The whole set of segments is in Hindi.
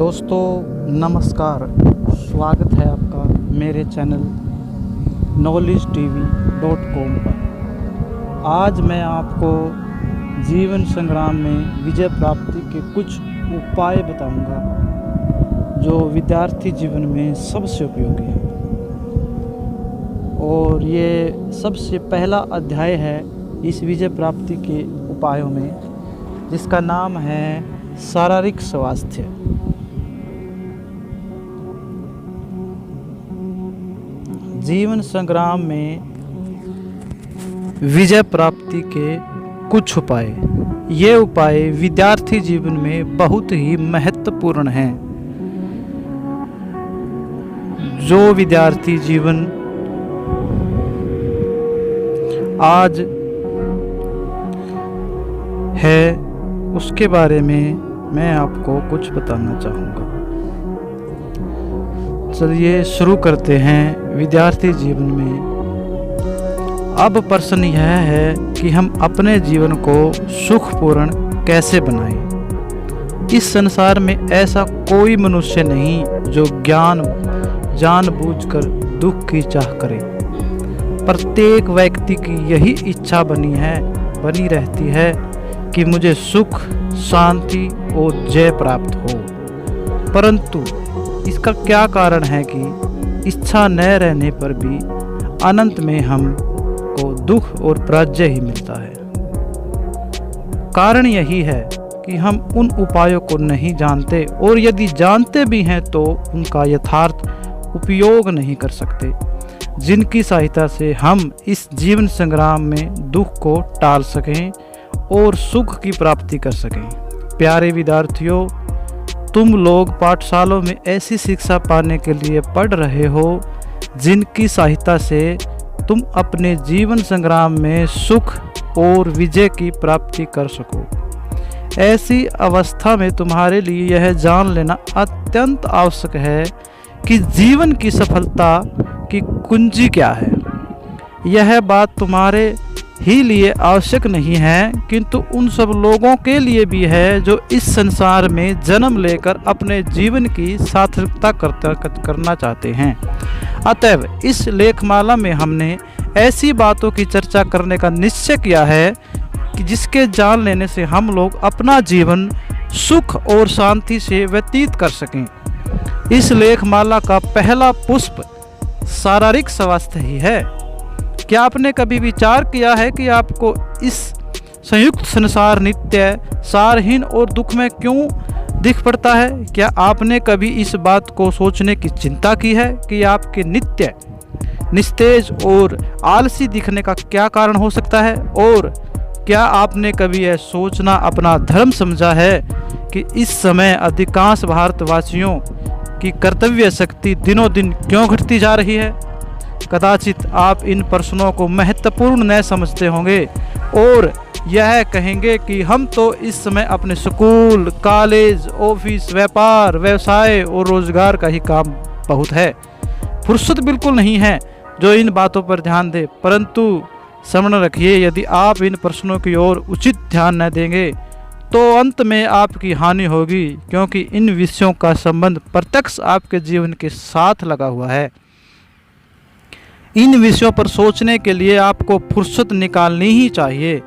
दोस्तों नमस्कार, स्वागत है आपका मेरे चैनल knowledgetv.com पर। आज मैं आपको जीवन संग्राम में विजय प्राप्ति के कुछ उपाय बताऊंगा जो विद्यार्थी जीवन में सबसे उपयोगी है। और ये सबसे पहला अध्याय है इस विजय प्राप्ति के उपायों में, जिसका नाम है शारीरिक स्वास्थ्य। जीवन संग्राम में विजय प्राप्ति के कुछ उपाय। ये उपाय विद्यार्थी जीवन में बहुत ही महत्वपूर्ण हैं। जो विद्यार्थी जीवन आज है उसके बारे में मैं आपको कुछ बताना चाहूँगा। चलिए शुरू करते हैं। विद्यार्थी जीवन में अब प्रश्न यह है कि हम अपने जीवन को सुखपूर्ण कैसे बनाएं। इस संसार में ऐसा कोई मनुष्य नहीं जो जानबूझकर दुख की चाह करे। प्रत्येक व्यक्ति की यही इच्छा बनी रहती है कि मुझे सुख, शांति और जय प्राप्त हो। परंतु इसका क्या कारण है कि इच्छा न रहने पर भी अनंत में हमको दुख और पराजय ही मिलता है। कारण यही है कि हम उन उपायों को नहीं जानते, और यदि जानते भी हैं तो उनका यथार्थ उपयोग नहीं कर सकते, जिनकी सहायता से हम इस जीवन संग्राम में दुख को टाल सकें और सुख की प्राप्ति कर सकें। प्यारे विद्यार्थियों, तुम लोग पाठशालों में ऐसी शिक्षा पाने के लिए पढ़ रहे हो जिनकी सहायता से तुम अपने जीवन संग्राम में सुख और विजय की प्राप्ति कर सको। ऐसी अवस्था में तुम्हारे लिए यह जान लेना अत्यंत आवश्यक है कि जीवन की सफलता की कुंजी क्या है। यह बात तुम्हारे ही लिए आवश्यक नहीं है, किंतु उन सब लोगों के लिए भी है जो इस संसार में जन्म लेकर अपने जीवन की सार्थकता करना चाहते हैं। अतएव इस लेखमाला में हमने ऐसी बातों की चर्चा करने का निश्चय किया है कि जिसके जान लेने से हम लोग अपना जीवन सुख और शांति से व्यतीत कर सकें। इस लेखमाला का पहला पुष्प शारीरिक स्वास्थ्य ही है। क्या आपने कभी विचार किया है कि आपको इस संयुक्त संसार नित्य, सारहीन और दुख में क्यों दिख पड़ता है? क्या आपने कभी इस बात को सोचने की चिंता की है कि आपके नित्य, निस्तेज और आलसी दिखने का क्या कारण हो सकता है? और क्या आपने कभी यह सोचना अपना धर्म समझा है कि इस समय अधिकांश भारतवासियों की कर्तव्य शक्ति दिनों दिन क्यों घटती जा रही है? कदाचित आप इन प्रश्नों को महत्वपूर्ण न समझते होंगे और यह कहेंगे कि हम तो इस समय अपने स्कूल, कॉलेज, ऑफिस, व्यापार, व्यवसाय और रोजगार का ही काम बहुत है, फुर्सत बिल्कुल नहीं है जो इन बातों पर ध्यान दे। परंतु स्मरण रखिए, यदि आप इन प्रश्नों की ओर उचित ध्यान न देंगे तो अंत में आपकी हानि होगी, क्योंकि इन विषयों का संबंध प्रत्यक्ष आपके जीवन के साथ लगा हुआ है। इन विषयों पर सोचने के लिए आपको फुर्सत निकालनी ही चाहिए।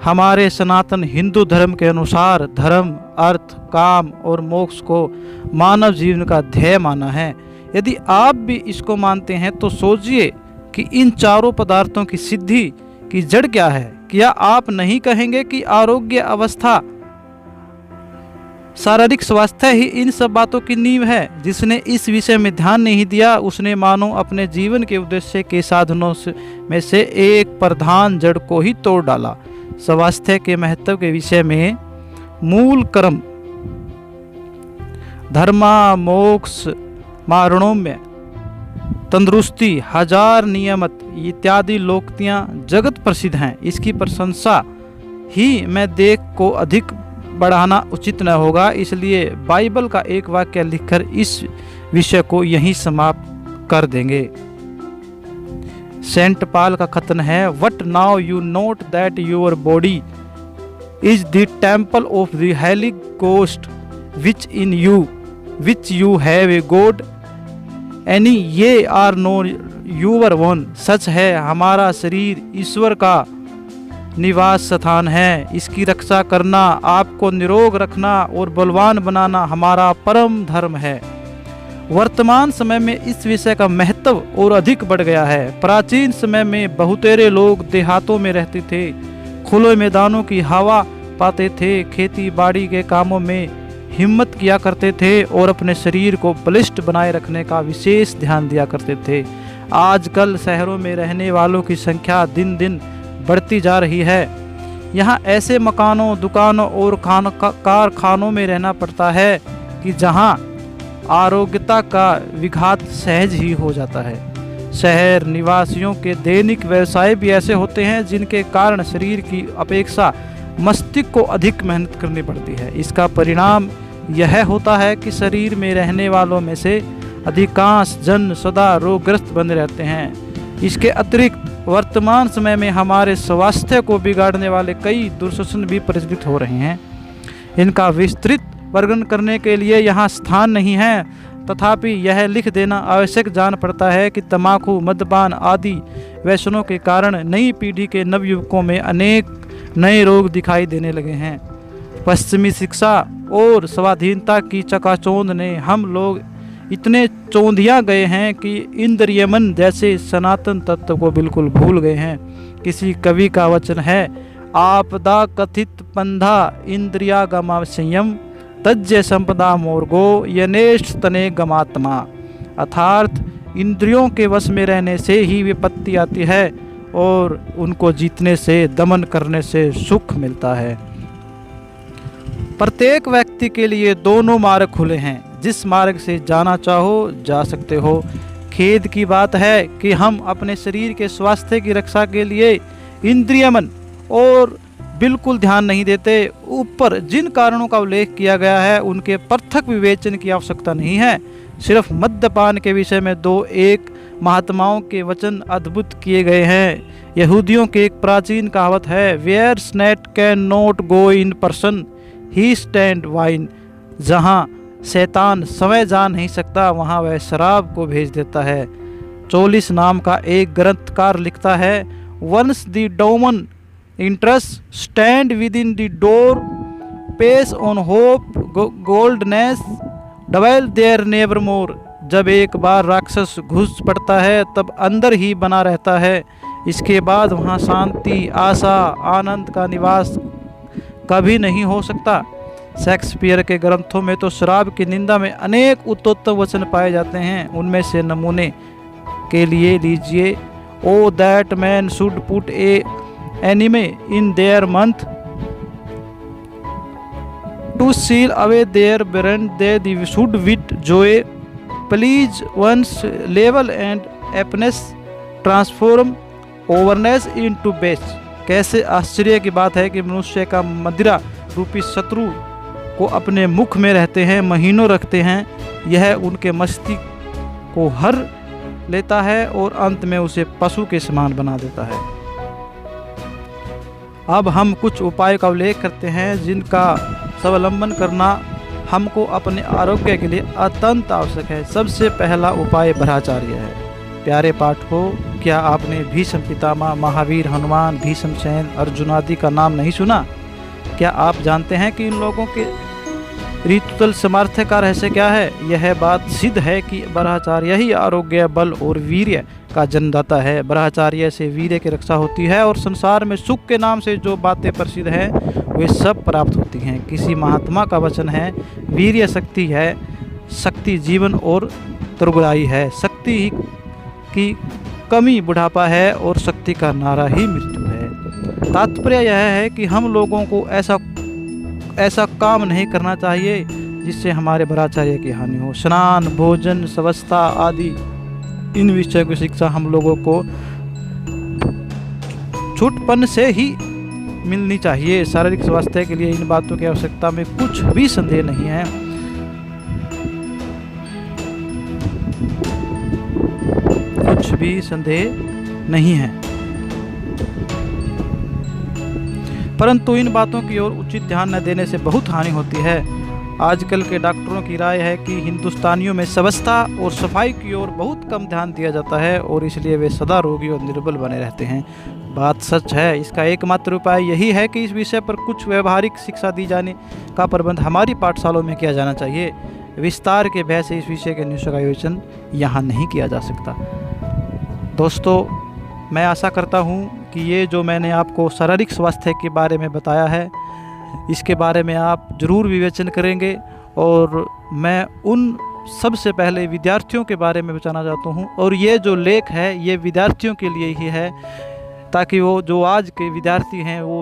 हमारे सनातन हिंदू धर्म के अनुसार धर्म, अर्थ, काम और मोक्ष को मानव जीवन का ध्येय माना है। यदि आप भी इसको मानते हैं तो सोचिए कि इन चारों पदार्थों की सिद्धि की जड़ क्या है। क्या आप नहीं कहेंगे कि आरोग्य अवस्था, शारीरिक स्वास्थ्य ही इन सब बातों की नींव है? जिसने इस विषय में ध्यान नहीं दिया उसने मानो अपने जीवन के उद्देश्य के साधनों में से एक प्रधान जड़ को ही तोड़ डाला। स्वास्थ्य के महत्व के विषय में मूल कर्म, धर्मा, मोक्ष, मारणोम्य, तंदुरुस्ती, हजार नियमत इत्यादि लोकोक्तियां जगत प्रसिद्ध हैं। इसकी प्रशंसा ही मैं देख को अधिक बढ़ाना उचित न होगा, इसलिए बाइबल का एक वाक्य लिखकर इस विषय को यहीं समाप्त कर देंगे। सेंट पाल का कथन है, what now you note that your body is the temple of the Holi ghost which in you which you have a god any ये आर नो यूवर वन। सच है हमारा शरीर ईश्वर का निवास स्थान है, इसकी रक्षा करना, आपको निरोग रखना और बलवान बनाना हमारा परम धर्म है। वर्तमान समय में इस विषय का महत्व और अधिक बढ़ गया है। प्राचीन समय में बहुतेरे लोग देहातों में रहते थे, खुले मैदानों की हवा पाते थे, खेती बाड़ी के कामों में हिम्मत किया करते थे और अपने शरीर को बलिष्ठ बनाए रखने का विशेष ध्यान दिया करते थे। आजकल शहरों में रहने वालों की संख्या दिन दिन बढ़ती जा रही है। यहाँ ऐसे मकानों, दुकानों और कारखानों में रहना पड़ता है कि जहाँ आरोग्यता का विघात सहज ही हो जाता है। शहर निवासियों के दैनिक व्यवसाय भी ऐसे होते हैं जिनके कारण शरीर की अपेक्षा मस्तिष्क को अधिक मेहनत करनी पड़ती है। इसका परिणाम यह होता है कि शरीर में रहने वालों में से अधिकांश जन सदा रोगग्रस्त बने रहते हैं। इसके अतिरिक्त वर्तमान समय में हमारे स्वास्थ्य को बिगाड़ने वाले कई दुष्चर्षण भी प्रचलित हो रहे हैं। इनका विस्तृत वर्णन करने के लिए यहाँ स्थान नहीं है, तथापि यह लिख देना आवश्यक जान पड़ता है कि तंबाकू, मद्यपान आदि व्यसनों के कारण नई पीढ़ी के नवयुवकों में अनेक नए रोग दिखाई देने लगे हैं। पश्चिमी शिक्षा और स्वाधीनता की चकाचौंध ने हम लोग इतने चौंधिया गए हैं कि इंद्रिय मन जैसे सनातन तत्व को बिल्कुल भूल गए हैं। किसी कवि का वचन है, आपदा कथित पंधा इंद्रियागमा संयम तज्य संपदा मोर्गो यनेश तने गमात्मा। अर्थात इंद्रियों के वश में रहने से ही विपत्ति आती है और उनको जीतने से, दमन करने से सुख मिलता है। प्रत्येक व्यक्ति के लिए दोनों मार्ग खुले हैं, जिस मार्ग से जाना चाहो जा सकते हो। खेद की बात है कि हम अपने शरीर के स्वास्थ्य की रक्षा के लिए इंद्रिय मन और बिल्कुल ध्यान नहीं देते। ऊपर जिन कारणों का उल्लेख किया गया है उनके पृथक विवेचन की आवश्यकता नहीं है। सिर्फ मद्यपान के विषय में 2-1 महात्माओं के वचन अद्भुत किए गए हैं। यहूदियों की एक प्राचीन कहावत है, वेयर स्नेट can not go in person he sends wine. जहाँ शैतान समय जा नहीं सकता वहाँ वह शराब को भेज देता है। 44 नाम का एक ग्रंथकार लिखता है, once the demon interest stand within the door peace on hope goodness dwell there nevermore. जब एक बार राक्षस घुस पड़ता है तब अंदर ही बना रहता है, इसके बाद वहाँ शांति, आशा, आनंद का निवास कभी नहीं हो सकता। शेक्सपियर के ग्रंथों में तो शराब की निंदा में अनेक उत्तोत्तम वचन पाए जाते हैं। उनमें से नमूने के लिए लीजिए, O that man should put a enemy in their mouth to steal away their brain they should with joy pleasance revel and happiness transform ourselves into beasts. कैसे आश्चर्य की बात है कि मनुष्य का मदिरा रूपी शत्रु को अपने मुख में रहते हैं, महीनों रखते हैं, यह उनके मस्तिष्क को हर लेता है और अंत में उसे पशु के समान बना देता है। अब हम कुछ उपाय का उल्लेख करते हैं जिनका स्वावलंबन करना हमको अपने आरोग्य के लिए अत्यंत आवश्यक है। सबसे पहला उपाय ब्रह्मचर्य है। प्यारे पाठकों, क्या आपने भीष्म पितामह, महावीर, हनुमान, भीष्मसेन, अर्जुन आदि का नाम नहीं सुना? क्या आप जानते हैं कि इन लोगों के ऋतुतल सामर्थ्य का रहस्य क्या है? यह बात सिद्ध है कि ब्रह्मचर्य ही आरोग्य, बल और वीर्य का जन्मदाता है। ब्रह्मचर्य से वीर्य की रक्षा होती है और संसार में सुख के नाम से जो बातें प्रसिद्ध हैं वे सब प्राप्त होती हैं। किसी महात्मा का वचन है, वीर्य शक्ति है, शक्ति जीवन और तरुगराई है, शक्ति की कमी बुढ़ापा है और शक्ति का नारा ही मृत्यु है। तात्पर्य यह है कि हम लोगों को ऐसा काम नहीं करना चाहिए जिससे हमारे ब्रह्मचर्य की हानि हो। स्नान, भोजन, स्वच्छता आदि इन विषयों की शिक्षा हम लोगों को छूटपन से ही मिलनी चाहिए। शारीरिक स्वास्थ्य के लिए इन बातों की आवश्यकता में कुछ भी संदेह नहीं है। कुछ भी संदेह नहीं है, परंतु इन बातों की ओर उचित ध्यान न देने से बहुत हानि होती है। आजकल के डॉक्टरों की राय है कि हिंदुस्तानियों में स्वच्छता और सफाई की ओर बहुत कम ध्यान दिया जाता है और इसलिए वे सदा रोगी और निर्बल बने रहते हैं। बात सच है। इसका एकमात्र उपाय यही है कि इस विषय पर कुछ व्यवहारिक शिक्षा दी जाने का प्रबंध हमारी पाठशालाओं में किया जाना चाहिए। विस्तार के भय से इस विषय के निश्चय का आयोजन यहाँ नहीं किया जा सकता। दोस्तों, मैं आशा करता हूँ कि ये जो मैंने आपको शारीरिक स्वास्थ्य के बारे में बताया है, इसके बारे में आप ज़रूर विवेचन करेंगे। और मैं उन सबसे पहले विद्यार्थियों के बारे में बताना चाहता हूँ, और ये जो लेख है ये विद्यार्थियों के लिए ही है, ताकि वो जो आज के विद्यार्थी हैं वो